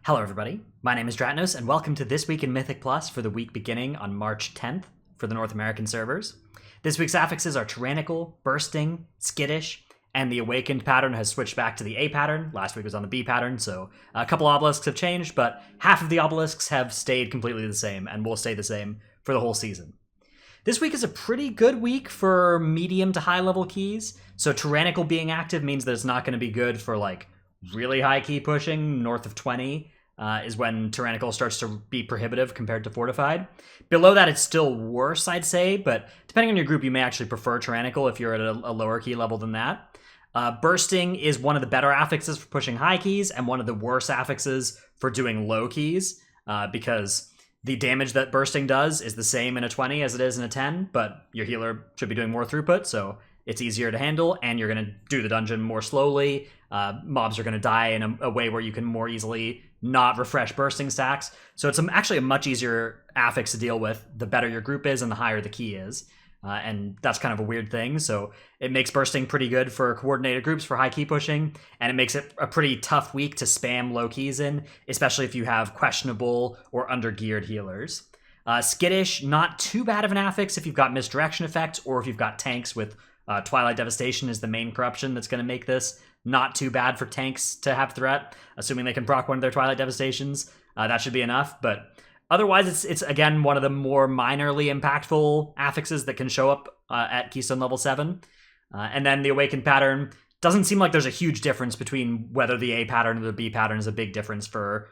Hello everybody, my name is Dratnos, and welcome to This Week in Mythic Plus for the week beginning on March 10th for the North American servers. This week's affixes are Tyrannical, Bursting, Skittish, and the Awakened pattern has switched back to the A pattern. Last week was on the B pattern, so a couple obelisks have changed, but half of the obelisks have stayed completely the same and will stay the same for the whole season. This week is a pretty good week for medium to high level keys, so Tyrannical being active means that it's not going to be good for like really high key pushing. North of 20 is when Tyrannical starts to be prohibitive compared to Fortified. Below that, it's still worse, I'd say, but depending on your group, you may actually prefer Tyrannical if you're at a lower key level than that. Bursting is one of the better affixes for pushing high keys and one of the worst affixes for doing low keys, because the damage that Bursting does is the same in a 20 as it is in a 10, but your healer should be doing more throughput, so it's easier to handle, and you're going to do the dungeon more slowly. Mobs are going to die in a way where you can more easily not refresh bursting stacks. So it's actually a much easier affix to deal with the better your group is and the higher the key is. And that's kind of a weird thing. So it makes bursting pretty good for coordinated groups for high key pushing, and it makes it a pretty tough week to spam low keys in, especially if you have questionable or under-geared healers. Skittish, not too bad of an affix if you've got misdirection effects or if you've got tanks with Twilight Devastation is the main corruption that's going to make this not too bad for tanks to have threat, assuming they can proc one of their Twilight Devastations. That should be enough, but otherwise it's again one of the more minorly impactful affixes that can show up at Keystone level 7. And then the Awakened pattern doesn't seem like there's a huge difference between whether the A pattern or the B pattern is a big difference for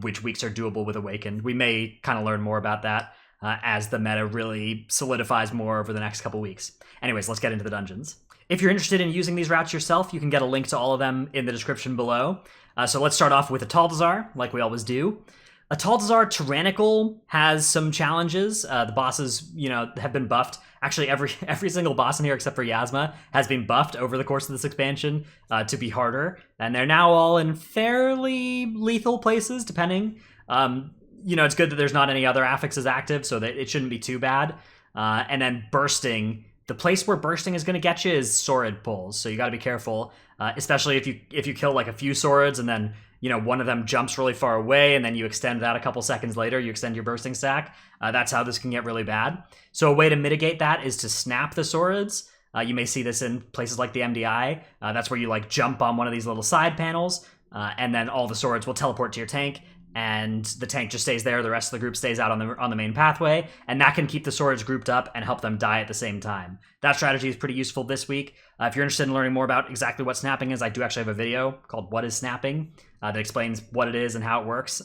which weeks are doable with Awakened. We may kind of learn more about that as the meta really solidifies more over the next couple weeks. Anyways, let's get into the dungeons. If you're interested in using these routes yourself, you can get a link to all of them in the description below. So let's start off with Atal'Dazar, like we always do. Atal'Dazar Tyrannical has some challenges. The bosses, have been buffed. Actually, every single boss in here except for Yasma has been buffed over the course of this expansion to be harder, and they're now all in fairly lethal places, depending. It's good that there's not any other affixes active, so that it shouldn't be too bad. And then Bursting. The place where Bursting is going to get you is Sworad pulls, so you got to be careful, especially if you kill like a few Swords and then one of them jumps really far away and then you extend that a couple seconds later, you extend your Bursting stack. That's how this can get really bad. So a way to mitigate that is to snap the Swords. You may see this in places like the MDI. That's where you like jump on one of these little side panels, and then all the Swords will teleport to your tank, and the tank just stays there. The rest of the group stays out on the main pathway, and that can keep the Swords grouped up and help them die at the same time. That strategy is pretty useful this week. If you're interested in learning more about exactly what snapping is, I do actually have a video called "What is Snapping" that explains what it is and how it works.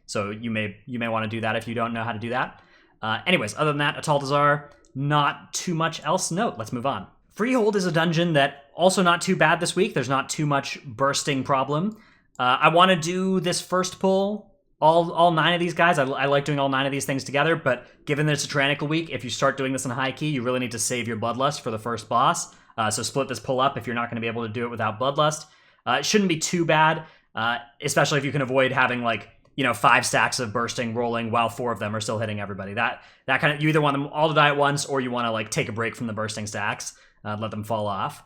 So you may want to do that if you don't know how to do that. Anyways, other than that, Atal'Dazar, not too much else to note. Let's move on. Freehold is a dungeon that also not too bad this week. There's not too much bursting problem. I want to do this first pull, all 9 of these guys. I like doing all 9 of these things together, but given that it's a Tyrannical week, if you start doing this in high key, you really need to save your Bloodlust for the first boss. So split this pull up if you're not going to be able to do it without Bloodlust. It shouldn't be too bad, especially if you can avoid having 5 stacks of bursting rolling while 4 of them are still hitting everybody. That kind of, you either want them all to die at once or you want to take a break from the bursting stacks, let them fall off.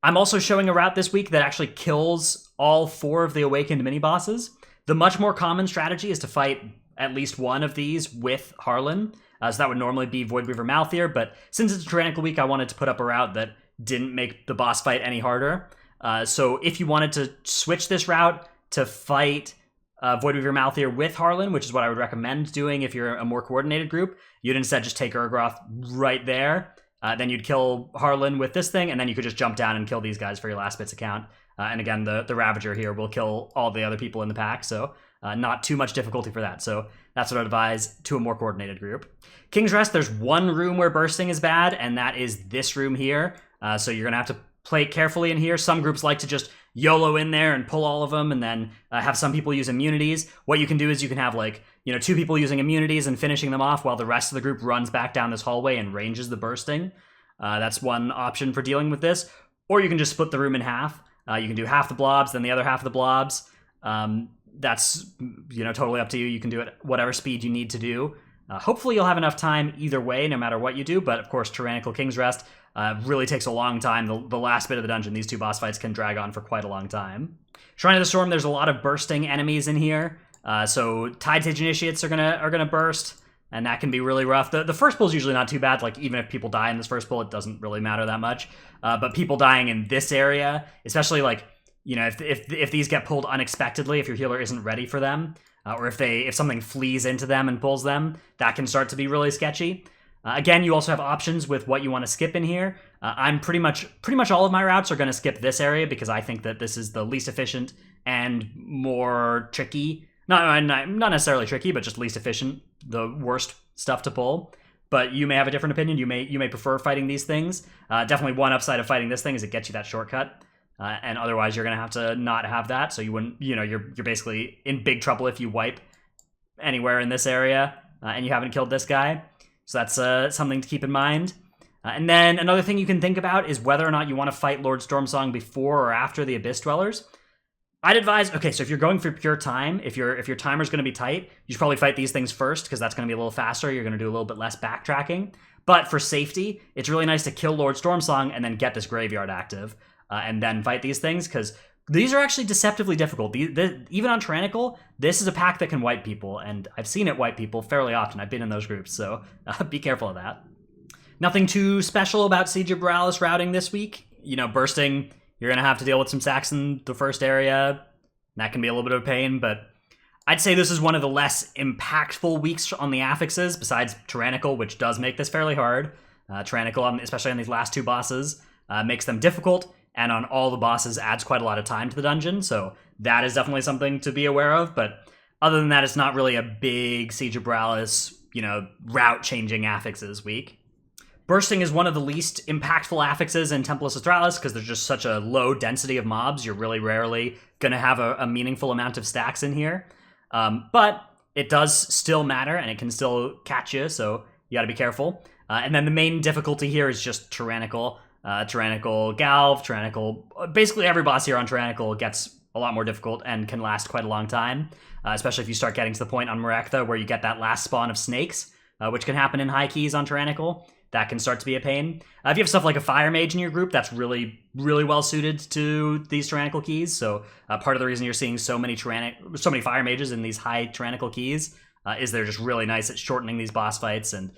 I'm also showing a route this week that actually kills all 4 of the Awakened mini-bosses. The much more common strategy is to fight at least one of these with Harlan. So that would normally be Voidweaver Malthier, but since it's a Tyrannical week, I wanted to put up a route that didn't make the boss fight any harder. So if you wanted to switch this route to fight Voidweaver Malthier with Harlan, which is what I would recommend doing if you're a more coordinated group, you'd instead just take Urgroth right there. Then you'd kill Harlan with this thing, and then you could just jump down and kill these guys for your last bits account. And again, the Ravager here will kill all the other people in the pack, so not too much difficulty for that. So that's what I'd advise to a more coordinated group. King's Rest, there's one room where bursting is bad, and that is this room here. So you're going to have to play carefully in here. Some groups like to just YOLO in there and pull all of them, and then have some people use immunities. What you can do is you can have 2 people using immunities and finishing them off while the rest of the group runs back down this hallway and ranges the bursting. That's one option for dealing with this. Or you can just split the room in half. You can do half the blobs, then the other half of the blobs. That's totally up to you. You can do it whatever speed you need to do. Hopefully you'll have enough time either way, no matter what you do. But of course, Tyrannical King's Rest really takes a long time. The last bit of the dungeon, these 2 boss fights can drag on for quite a long time. Shrine of the Storm, there's a lot of bursting enemies in here. So Tide's Age Initiates are gonna burst, and that can be really rough. The first pull is usually not too bad. Like, even if people die in this first pull, it doesn't really matter that much. But people dying in this area, especially like, you know, if these get pulled unexpectedly, if your healer isn't ready for them, or if something flees into them and pulls them, that can start to be really sketchy. Again, you also have options with what you want to skip in here. I'm pretty much all of my routes are going to skip this area because I think that this is the least efficient and more tricky. Not necessarily tricky, but just least efficient, the worst stuff to pull. But you may have a different opinion. You may prefer fighting these things. Definitely one upside of fighting this thing is it gets you that shortcut. And otherwise you're going to have to not have that. So you wouldn't, you know, you're basically in big trouble if you wipe anywhere in this area and you haven't killed this guy. So that's something to keep in mind. And then another thing you can think about is whether or not you want to fight Lord Stormsong before or after the Abyss Dwellers. I'd advise, okay, so if you're going for pure time, if your timer's going to be tight, you should probably fight these things first because that's going to be a little faster. You're going to do a little bit less backtracking. But for safety, it's really nice to kill Lord Stormsong and then get this graveyard active and then fight these things because these are actually deceptively difficult. Even on Tyrannical, this is a pack that can wipe people, and I've seen it wipe people fairly often. I've been in those groups, so be careful of that. Nothing too special about Siege of Boralus routing this week. You know, bursting, you're going to have to deal with some sacks in the first area. That can be a little bit of a pain, but I'd say this is one of the less impactful weeks on the affixes, besides Tyrannical, which does make this fairly hard. Tyrannical, especially on these last two bosses, makes them difficult, and on all the bosses adds quite a lot of time to the dungeon, so that is definitely something to be aware of, but other than that, it's not really a big Siege of Boralus, you know, route-changing affixes week. Bursting is one of the least impactful affixes in Temple of Sethraliss because there's just such a low density of mobs. You're really rarely going to have a meaningful amount of stacks in here, but it does still matter, and it can still catch you, so you got to be careful. And then the main difficulty here is just Tyrannical. Tyrannical Galv, Tyrannical... Basically every boss here on Tyrannical gets a lot more difficult and can last quite a long time, especially if you start getting to the point on Merektha where you get that last spawn of snakes, which can happen in high keys on Tyrannical. That can start to be a pain. If you have stuff like a Fire Mage in your group, that's really, really well suited to these Tyrannical keys, so part of the reason you're seeing so many Fire Mages in these high Tyrannical keys is they're just really nice at shortening these boss fights and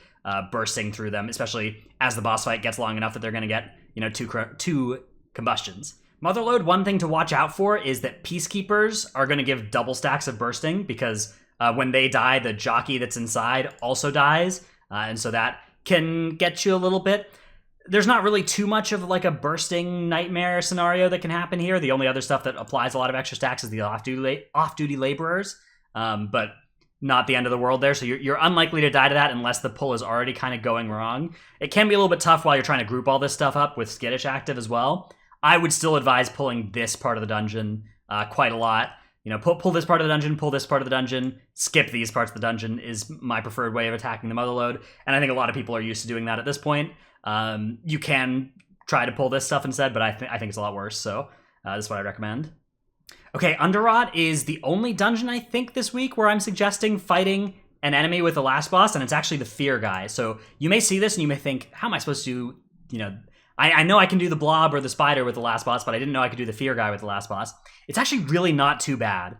bursting through them, especially as the boss fight gets long enough that they're going to get, you know, two combustions. Motherlode, one thing to watch out for is that Peacekeepers are going to give double stacks of bursting because when they die, the jockey that's inside also dies, and so that can get you a little bit. There's not really too much of like a bursting nightmare scenario that can happen here. The only other stuff that applies a lot of extra stacks is the off-duty laborers, but not the end of the world there, so you're unlikely to die to that unless the pull is already kind of going wrong. It can be a little bit tough while you're trying to group all this stuff up with Skittish active as well. I would still advise pulling this part of the dungeon quite a lot. You know, pull this part of the dungeon, pull this part of the dungeon, skip these parts of the dungeon is my preferred way of attacking the Motherlode, and I think a lot of people are used to doing that at this point. You can try to pull this stuff instead, but I think it's a lot worse, so this is what I recommend. Okay, Underrot is the only dungeon, I think, this week where I'm suggesting fighting an enemy with the last boss, and it's actually the Fear guy. So you may see this and you may think, how am I supposed to, you know, I know I can do the Blob or the Spider with the last boss, but I didn't know I could do the Fear guy with the last boss. It's actually really not too bad.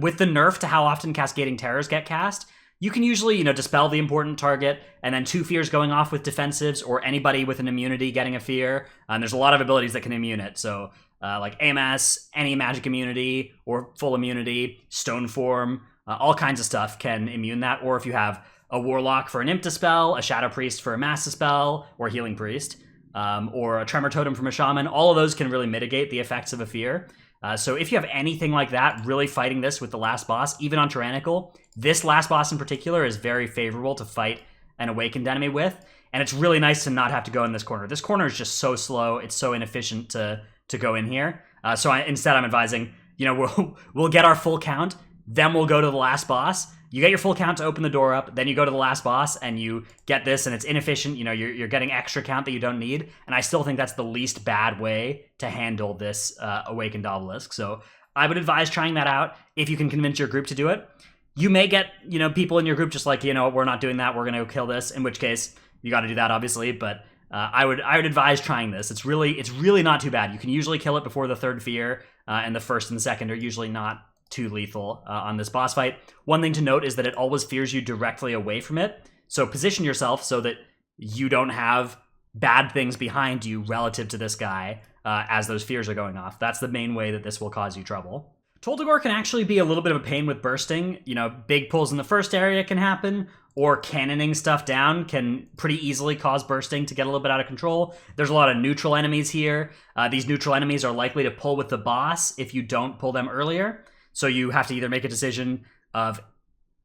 With the nerf to how often Cascading Terrors get cast, you can usually, you know, dispel the important target, and then 2 fears going off with defensives, or anybody with an immunity getting a fear. There's a lot of abilities that can immune it, so like AMS, any magic immunity, or full immunity, Stone Form, all kinds of stuff can immune that, or if you have a Warlock for an Imp Dispel, a Shadow Priest for a Mass Dispel, or Healing Priest, or a Tremor Totem from a Shaman, all of those can really mitigate the effects of a fear. So if you have anything like that, really fighting this with the last boss, even on Tyrannical, this last boss in particular is very favorable to fight an awakened enemy with, and it's really nice to not have to go in this corner. This corner is just so slow, it's so inefficient to go in here. Instead I'm advising, you know, we'll get our full count, then we'll go to the last boss. You get your full count to open the door up, then you go to the last boss, and you get this, and it's inefficient. You know, you're getting extra count that you don't need, and I still think that's the least bad way to handle this Awakened Obelisk. So I would advise trying that out if you can convince your group to do it. You may get, you know, people in your group just like, you know, we're not doing that, we're going to kill this, in which case you got to do that, obviously, but I would advise trying this. It's really not too bad. You can usually kill it before the 3rd fear. and the first and the second are usually not too lethal on this boss fight. One thing to note is that it always fears you directly away from it, so position yourself so that you don't have bad things behind you relative to this guy as those fears are going off. That's the main way that this will cause you trouble. Tol Dagor can actually be a little bit of a pain with bursting. You know, big pulls in the first area can happen, or cannoning stuff down can pretty easily cause bursting to get a little bit out of control. There's a lot of neutral enemies here. These neutral enemies are likely to pull with the boss if you don't pull them earlier. So you have to either make a decision of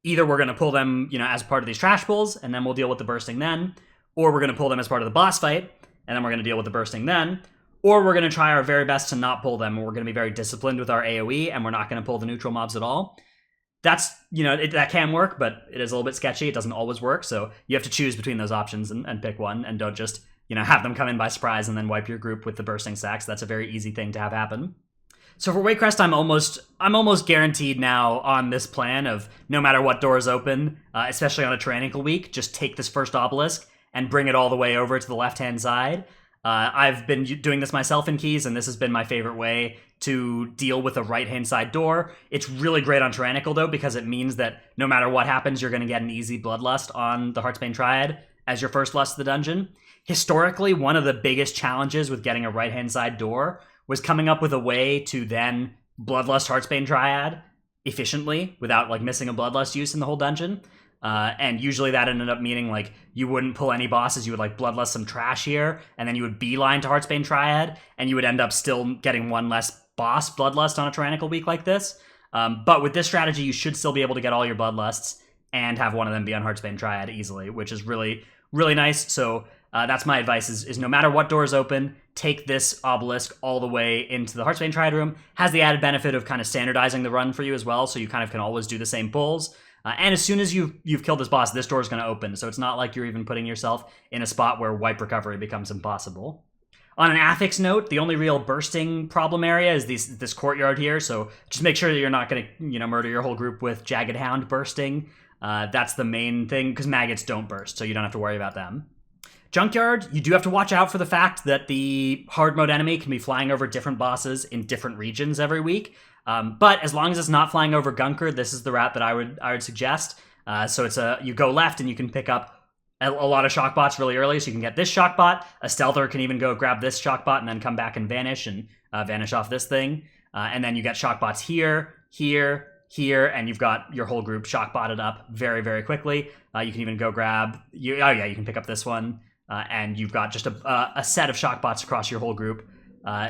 either we're going to pull them, you know, as part of these trash pulls, and then we'll deal with the bursting then, or we're going to pull them as part of the boss fight, and then we're going to deal with the bursting then, or we're going to try our very best to not pull them, and we're going to be very disciplined with our AoE, and we're not going to pull the neutral mobs at all. That's, you know, that can work, but it is a little bit sketchy. It doesn't always work, so you have to choose between those options and pick one, and don't just, you know, have them come in by surprise and then wipe your group with the bursting stacks. That's a very easy thing to have happen. So for Waycrest, I'm almost guaranteed now on this plan of no matter what doors open, especially on a Tyrannical week, just take this first obelisk and bring it all the way over to the left-hand side. I've been doing this myself in Keys, and this has been my favorite way to deal with a right-hand side door. It's really great on Tyrannical, though, because it means that no matter what happens, you're going to get an easy Bloodlust on the Heartsbane Triad as your first lust of the dungeon. Historically, one of the biggest challenges with getting a right-hand side door was coming up with a way to then Bloodlust Heartsbane Triad efficiently without like missing a Bloodlust use in the whole dungeon. And usually that ended up meaning like you wouldn't pull any bosses, you would like Bloodlust some trash here, and then you would beeline to Heartsbane Triad, and you would end up still getting one less boss Bloodlust on a Tyrannical week like this. But with this strategy, you should still be able to get all your Bloodlusts and have one of them be on Heartsbane Triad easily, which is really, really nice. So that's my advice is no matter what doors open, take this obelisk all the way into the Heartsbane Triad room. Has the added benefit of kind of standardizing the run for you as well, so you kind of can always do the same pulls. And as soon as you've killed this boss, this door is going to open, so it's not like you're even putting yourself in a spot where wipe recovery becomes impossible. On an affix note, the only real bursting problem area is this courtyard here, so just make sure that you're not going to murder your whole group with Jagged Hound bursting. That's the main thing, because maggots don't burst, so you don't have to worry about them. Junkyard, you do have to watch out for the fact that the hard mode enemy can be flying over different bosses in different regions every week. But as long as it's not flying over Gunker, this is the route that I would suggest. So it's you go left and you can pick up a lot of shockbots really early. So you can get this shockbot. A stealther can even go grab this shockbot and then come back and vanish off this thing. And then you get shockbots here, here, here, and you've got your whole group shockbotted up very, very quickly. You can even go grab you can pick up this one. And you've got just a set of shockbots across your whole group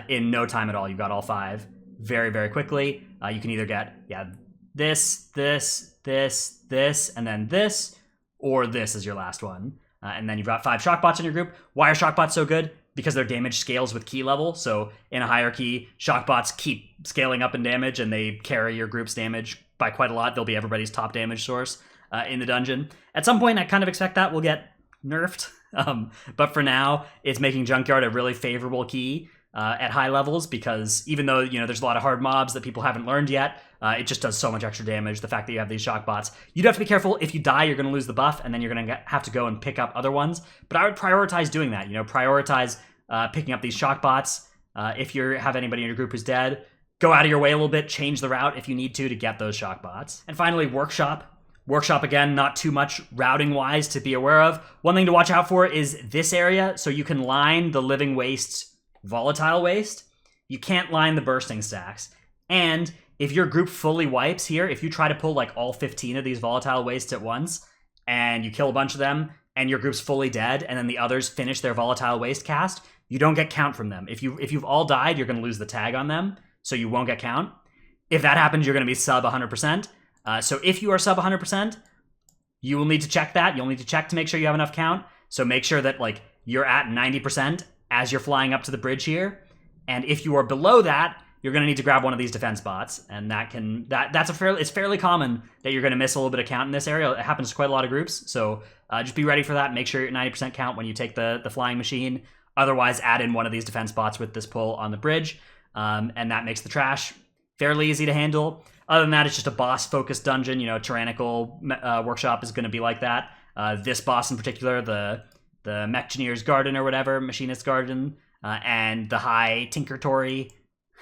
in no time at all. You've got all 5 very, very quickly. You can either get this, and then this, or this is your last one. And then you've got 5 shockbots in your group. Why are shockbots so good? Because their damage scales with key level. So in a hierarchy, shockbots keep scaling up in damage, and they carry your group's damage by quite a lot. They'll be everybody's top damage source in the dungeon. At some point, I kind of expect that will get nerfed. But for now, it's making Junkyard a really favorable key at high levels, because even though there's a lot of hard mobs that people haven't learned yet, it just does so much extra damage. The fact that you have these shock bots, you do have to be careful. If you die, you're going to lose the buff, and then you're going to have to go and pick up other ones. But I would prioritize doing that. Prioritize picking up these shock bots. If you have anybody in your group who's dead, go out of your way a little bit, change the route if you need to get those shock bots. And finally, Workshop. Workshop, again, not too much routing-wise to be aware of. One thing to watch out for is this area, so you can line the Living Waste's Volatile Waste. You can't line the Bursting stacks. And if your group fully wipes here, if you try to pull like all 15 of these Volatile Wastes at once, and you kill a bunch of them, and your group's fully dead, and then the others finish their Volatile Waste cast, you don't get count from them. If you've all died, you're going to lose the tag on them, so you won't get count. If that happens, you're going to be sub 100%. So if you are sub 100%, you will need to check that. You'll need to check to make sure you have enough count. So make sure that like you're at 90% as you're flying up to the bridge here. And if you are below that, you're going to need to grab one of these defense bots. And it's fairly common that you're going to miss a little bit of count in this area. It happens to quite a lot of groups. So just be ready for that. Make sure you're at 90% count when you take the flying machine. Otherwise, add in one of these defense bots with this pull on the bridge. And that makes the trash fairly easy to handle. Other than that, it's just a boss-focused dungeon. Tyrannical Workshop is going to be like that. This boss in particular, the Mechanier's Garden or whatever, Machinist's Garden, and the High Tinkertory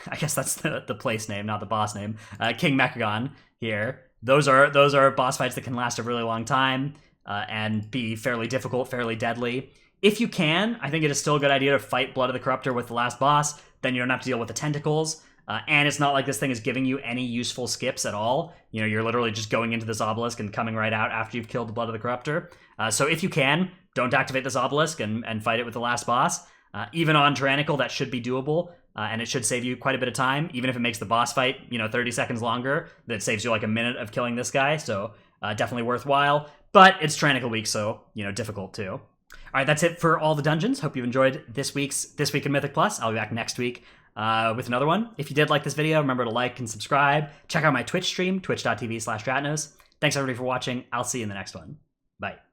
I guess that's the place name, not the boss name. King Mechagon here. Those are boss fights that can last a really long time and be fairly difficult, fairly deadly. If you can, I think it is still a good idea to fight Blood of the Corruptor with the last boss. Then you don't have to deal with the tentacles. And it's not like this thing is giving you any useful skips at all. You know, you're literally just going into this obelisk and coming right out after you've killed the Blood of the Corruptor. So if you can, don't activate this obelisk and fight it with the last boss. Even on Tyrannical, that should be doable. And it should save you quite a bit of time, even if it makes the boss fight, 30 seconds longer. That saves you like a minute of killing this guy, so definitely worthwhile. But it's Tyrannical week, so, difficult too. All right, that's it for all the dungeons. Hope you've enjoyed This Week in Mythic Plus. I'll be back next week with another one. If you did like this video, remember to like and subscribe. Check out my Twitch stream, twitch.tv/Dratnos. Thanks everybody for watching. I'll see you in the next one. Bye.